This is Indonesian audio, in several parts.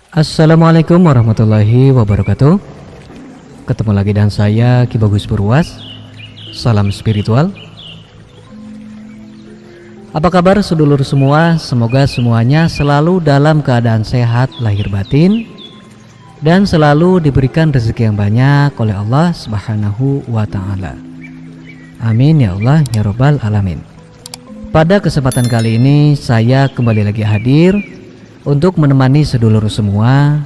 Assalamualaikum warahmatullahi wabarakatuh. Ketemu lagi dengan saya Ki Bagus Purwas. Salam spiritual. Apa kabar sedulur semua? Semoga semuanya selalu dalam keadaan sehat lahir batin dan selalu diberikan rezeki yang banyak oleh Allah Subhanahu wa taala. Amin ya Allah ya rabbal alamin. Pada kesempatan kali ini saya kembali lagi hadir untuk menemani sedulur semua.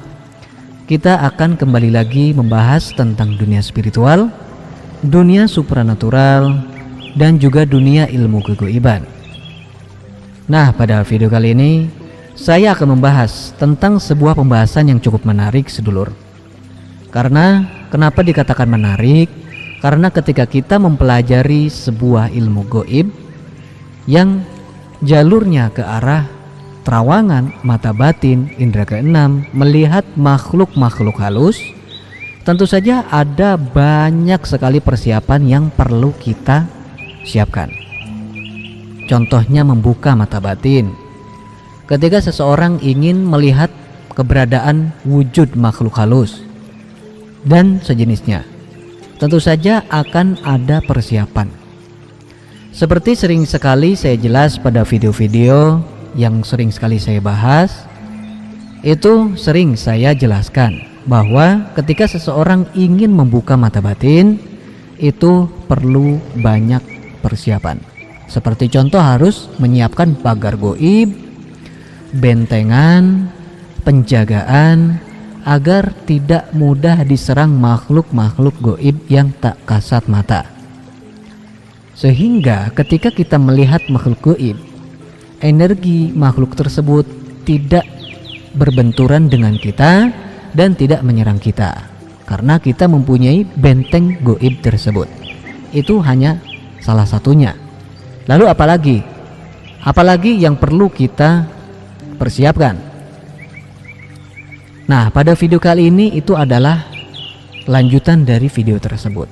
Kita akan kembali lagi membahas tentang dunia spiritual, dunia supranatural, dan juga dunia ilmu kegaiban. Nah, pada video kali ini saya akan membahas tentang sebuah pembahasan yang cukup menarik sedulur. Karena kenapa dikatakan menarik? Karena ketika kita mempelajari sebuah ilmu gaib yang jalurnya ke arah terawangan, mata batin, indera keenam, melihat makhluk-makhluk halus, tentu saja ada banyak sekali persiapan yang perlu kita siapkan. Contohnya membuka mata batin. Ketika seseorang ingin melihat keberadaan wujud makhluk halus dan sejenisnya, tentu saja akan ada persiapan. Seperti sering sekali saya jelas pada video-video yang sering sekali saya bahas, itu sering saya jelaskan bahwa ketika seseorang ingin membuka mata batin itu perlu banyak persiapan. Seperti contoh harus menyiapkan pagar gaib, bentengan, penjagaan agar tidak mudah diserang makhluk-makhluk gaib yang tak kasat mata. Sehingga ketika kita melihat makhluk gaib, energi makhluk tersebut tidak berbenturan dengan kita dan tidak menyerang kita, karena kita mempunyai benteng gaib tersebut. Itu hanya salah satunya. Lalu apalagi yang perlu kita persiapkan. Nah, pada video kali ini itu adalah lanjutan dari video tersebut.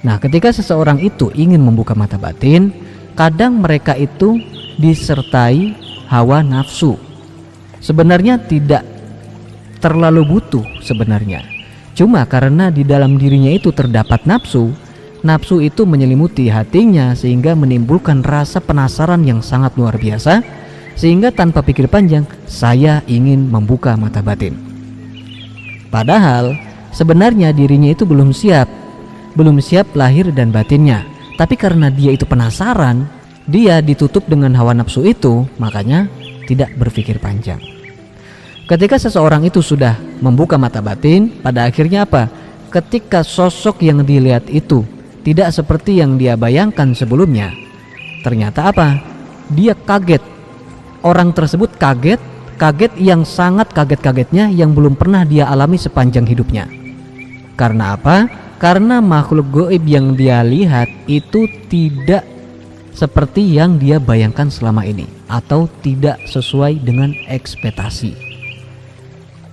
Nah, ketika seseorang itu ingin membuka mata batin, kadang mereka itu disertai hawa nafsu. Sebenarnya tidak terlalu butuh sebenarnya. Cuma karena di dalam dirinya itu terdapat nafsu, nafsu itu menyelimuti hatinya sehingga menimbulkan rasa penasaran yang sangat luar biasa, sehingga tanpa pikir panjang saya ingin membuka mata batin. Padahal sebenarnya dirinya itu belum siap lahir dan batinnya. Tapi karena dia itu penasaran, dia ditutup dengan hawa nafsu itu, makanya tidak berpikir panjang. Ketika seseorang itu sudah membuka mata batin, pada akhirnya apa? Ketika sosok yang dilihat itu tidak seperti yang dia bayangkan sebelumnya, ternyata apa? Dia kaget. Orang tersebut kaget yang sangat kaget-kagetnya yang belum pernah dia alami sepanjang hidupnya. Karena apa? Karena makhluk gaib yang dia lihat itu tidak seperti yang dia bayangkan selama ini, atau tidak sesuai dengan ekspektasi.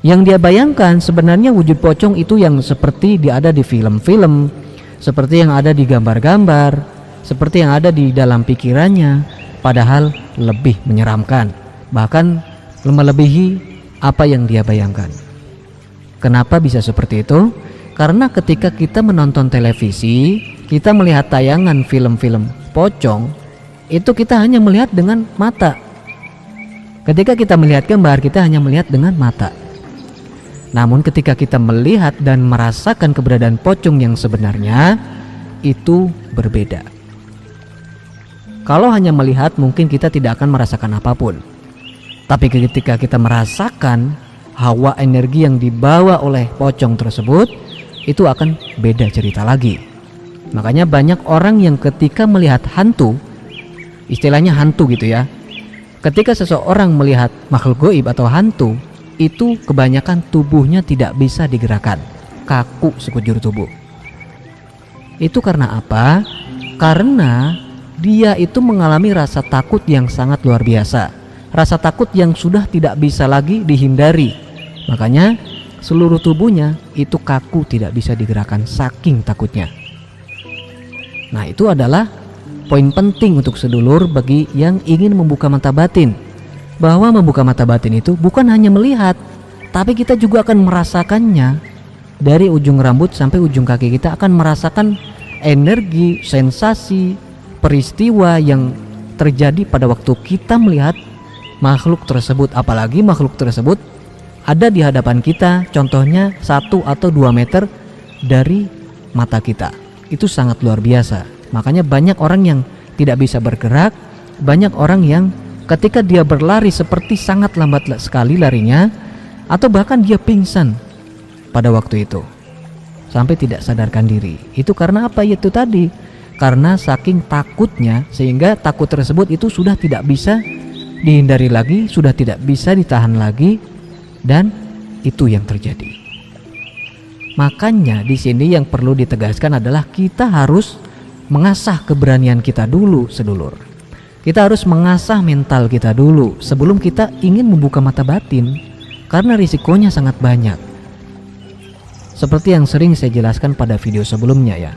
Yang dia bayangkan sebenarnya wujud pocong itu yang seperti dia ada di film-film, seperti yang ada di gambar-gambar, seperti yang ada di dalam pikirannya, padahal lebih menyeramkan, bahkan melebihi apa yang dia bayangkan. Kenapa bisa seperti itu? Karena ketika kita menonton televisi, kita melihat tayangan film-film pocong, itu kita hanya melihat dengan mata. Ketika kita melihat gambar, kita hanya melihat dengan mata. Namun ketika kita melihat dan merasakan keberadaan pocong yang sebenarnya, itu berbeda. Kalau hanya melihat, mungkin kita tidak akan merasakan apapun. Tapi ketika kita merasakan hawa energi yang dibawa oleh pocong tersebut, itu akan beda cerita lagi. Makanya banyak orang yang ketika melihat hantu, istilahnya hantu gitu ya, ketika seseorang melihat makhluk gaib atau hantu, itu kebanyakan tubuhnya tidak bisa digerakkan, kaku sekujur tubuh. Itu karena apa? Karena dia itu mengalami rasa takut yang sangat luar biasa, rasa takut yang sudah tidak bisa lagi dihindari. Makanya seluruh tubuhnya itu kaku, tidak bisa digerakkan saking takutnya. Nah, itu adalah poin penting untuk sedulur bagi yang ingin membuka mata batin, bahwa membuka mata batin itu bukan hanya melihat, tapi kita juga akan merasakannya dari ujung rambut sampai ujung kaki. Kita akan merasakan energi, sensasi, peristiwa yang terjadi pada waktu kita melihat makhluk tersebut. Apalagi makhluk tersebut ada di hadapan kita, contohnya 1 atau 2 meter dari mata kita. Itu sangat luar biasa. Makanya banyak orang yang tidak bisa bergerak, banyak orang yang ketika dia berlari seperti sangat lambat sekali larinya, atau bahkan dia pingsan pada waktu itu sampai tidak sadarkan diri. Itu karena apa? Itu tadi, karena saking takutnya, sehingga takut tersebut itu sudah tidak bisa dihindari lagi, sudah tidak bisa ditahan lagi, dan itu yang terjadi. Makanya di sini yang perlu ditegaskan adalah kita harus mengasah keberanian kita dulu, sedulur. Kita harus mengasah mental kita dulu sebelum kita ingin membuka mata batin, karena risikonya sangat banyak. Seperti yang sering saya jelaskan pada video sebelumnya ya,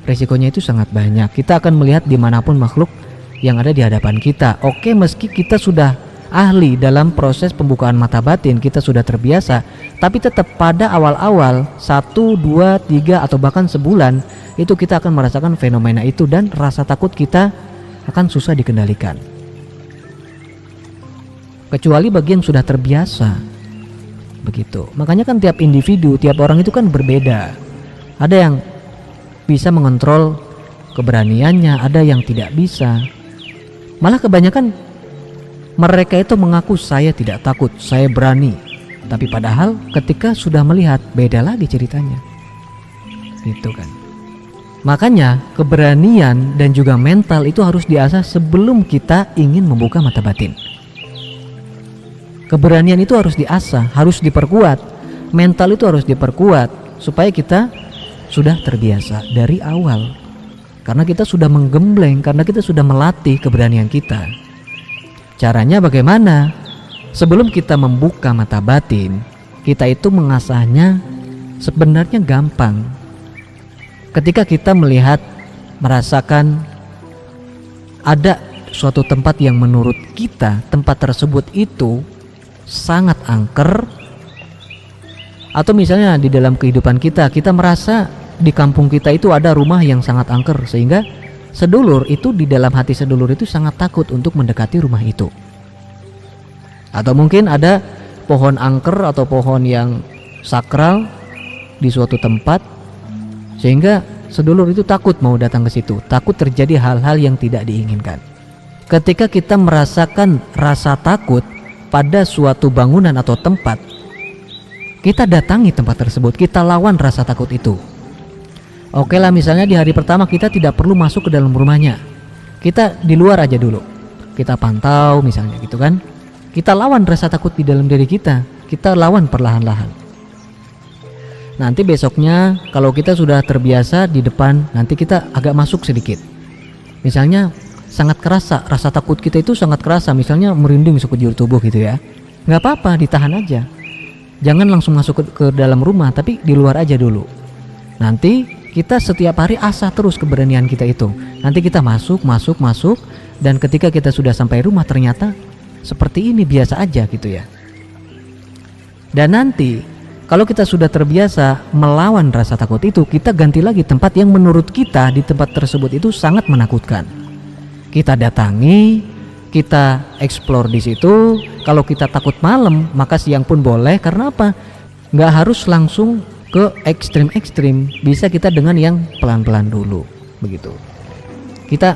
risikonya itu sangat banyak. Kita akan melihat dimanapun makhluk yang ada di hadapan kita. Oke, meski kita sudah ahli dalam proses pembukaan mata batin, kita sudah terbiasa, tapi tetap pada awal-awal 1, 2, 3 atau bahkan sebulan itu kita akan merasakan fenomena itu, dan rasa takut kita akan susah dikendalikan. Kecuali bagi yang sudah terbiasa. Begitu. Makanya kan tiap individu, tiap orang itu kan berbeda. Ada yang bisa mengontrol keberaniannya, ada yang tidak bisa. Malah kebanyakan mereka itu mengaku saya tidak takut, saya berani. Tapi padahal ketika sudah melihat, beda lagi ceritanya. Gitu kan. Makanya keberanian dan juga mental itu harus diasah sebelum kita ingin membuka mata batin. Keberanian itu harus diasah, harus diperkuat. Mental itu harus diperkuat supaya kita sudah terbiasa dari awal. Karena kita sudah menggembleng, karena kita sudah melatih keberanian kita. Caranya bagaimana? Sebelum kita membuka mata batin, kita itu mengasahnya sebenarnya gampang. Ketika kita melihat, merasakan ada suatu tempat yang menurut kita tempat tersebut itu sangat angker, atau misalnya di dalam kehidupan kita, kita merasa di kampung kita itu ada rumah yang sangat angker, sehingga sedulur itu di dalam hati sedulur itu sangat takut untuk mendekati rumah itu. Atau mungkin ada pohon angker atau pohon yang sakral di suatu tempat, sehingga sedulur itu takut mau datang ke situ, takut terjadi hal-hal yang tidak diinginkan. Ketika kita merasakan rasa takut pada suatu bangunan atau tempat, kita datangi tempat tersebut, kita lawan rasa takut itu. Oke lah, misalnya di hari pertama kita tidak perlu masuk ke dalam rumahnya, kita di luar aja dulu, kita pantau misalnya gitu kan. Kita lawan rasa takut di dalam diri kita lawan perlahan-lahan. Nanti besoknya kalau kita sudah terbiasa di depan, nanti kita agak masuk sedikit. Misalnya sangat kerasa, rasa takut kita itu sangat kerasa, misalnya merinding sekujur tubuh gitu ya. Nggak apa-apa, ditahan aja. Jangan langsung masuk ke dalam rumah, tapi di luar aja dulu. Nanti kita setiap hari asah terus keberanian kita itu. Nanti kita masuk, dan ketika kita sudah sampai rumah ternyata seperti ini, biasa aja gitu ya. Dan nanti kalau kita sudah terbiasa melawan rasa takut itu, kita ganti lagi tempat yang menurut kita di tempat tersebut itu sangat menakutkan. Kita datangi, kita explore di situ. Kalau kita takut malam, maka siang pun boleh. Karena apa? Nggak harus langsung ke ekstrim-ekstrim. Bisa kita dengan yang pelan-pelan dulu, begitu. Kita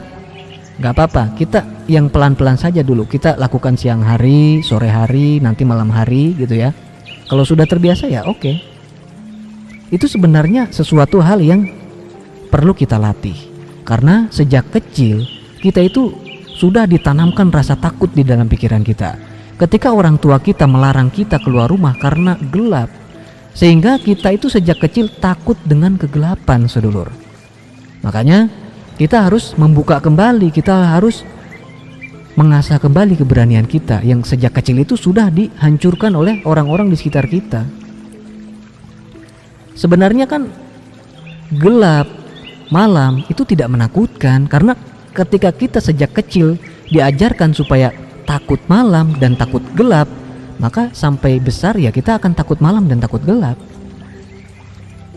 nggak apa-apa, kita yang pelan-pelan saja dulu. Kita lakukan siang hari, sore hari, nanti malam hari gitu ya. Kalau sudah terbiasa ya oke. Itu sebenarnya sesuatu hal yang perlu kita latih. Karena sejak kecil kita itu sudah ditanamkan rasa takut di dalam pikiran kita. Ketika orang tua kita melarang kita keluar rumah karena gelap, sehingga kita itu sejak kecil takut dengan kegelapan, sedulur. Makanya kita harus membuka kembali, kita harus mengasah kembali keberanian kita yang sejak kecil itu sudah dihancurkan oleh orang-orang di sekitar kita. Sebenarnya kan gelap, malam itu tidak menakutkan, karena ketika kita sejak kecil diajarkan supaya takut malam dan takut gelap, maka sampai besar ya kita akan takut malam dan takut gelap.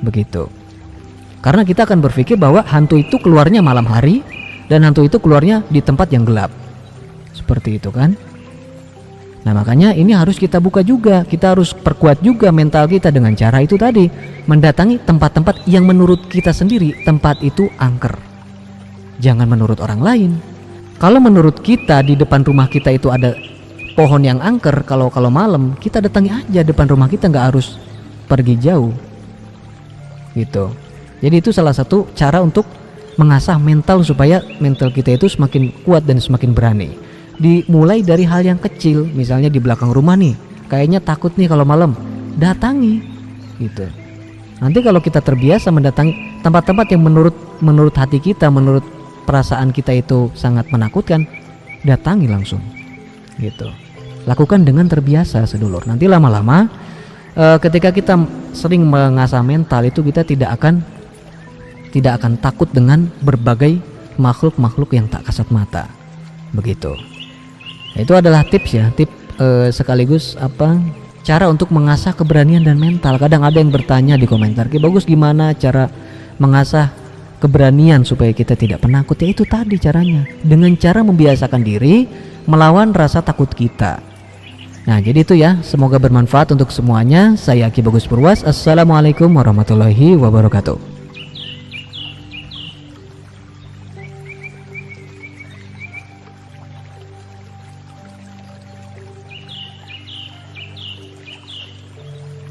Begitu. Karena kita akan berpikir bahwa hantu itu keluarnya malam hari dan hantu itu keluarnya di tempat yang gelap. Seperti itu kan. Nah makanya ini harus kita buka juga. Kita harus perkuat juga mental kita dengan cara itu tadi, mendatangi tempat-tempat yang menurut kita sendiri tempat itu angker. Jangan menurut orang lain. Kalau menurut kita di depan rumah kita itu ada pohon yang angker, kalau malam kita datangi aja depan rumah kita, nggak harus pergi jauh gitu. Jadi itu salah satu cara untuk mengasah mental supaya mental kita itu semakin kuat dan semakin berani. Dimulai dari hal yang kecil, misalnya di belakang rumah nih, kayaknya takut nih kalau malam, datangi gitu. Nanti kalau kita terbiasa mendatangi tempat-tempat yang menurut hati kita, menurut perasaan kita itu sangat menakutkan, datangi langsung gitu. Lakukan dengan terbiasa sedulur. Nanti lama-lama ketika kita sering mengasah mental itu, kita tidak akan takut dengan berbagai makhluk-makhluk yang tak kasat mata. Begitu. Itu adalah tips ya, sekaligus cara untuk mengasah keberanian dan mental. Kadang ada yang bertanya di komentar, "Ki Bagus, gimana cara mengasah keberanian supaya kita tidak penakut?" Ya itu tadi caranya, dengan cara membiasakan diri melawan rasa takut kita. Nah jadi itu ya, semoga bermanfaat untuk semuanya. Saya Ki Bagus Purwas. Assalamualaikum warahmatullahi wabarakatuh.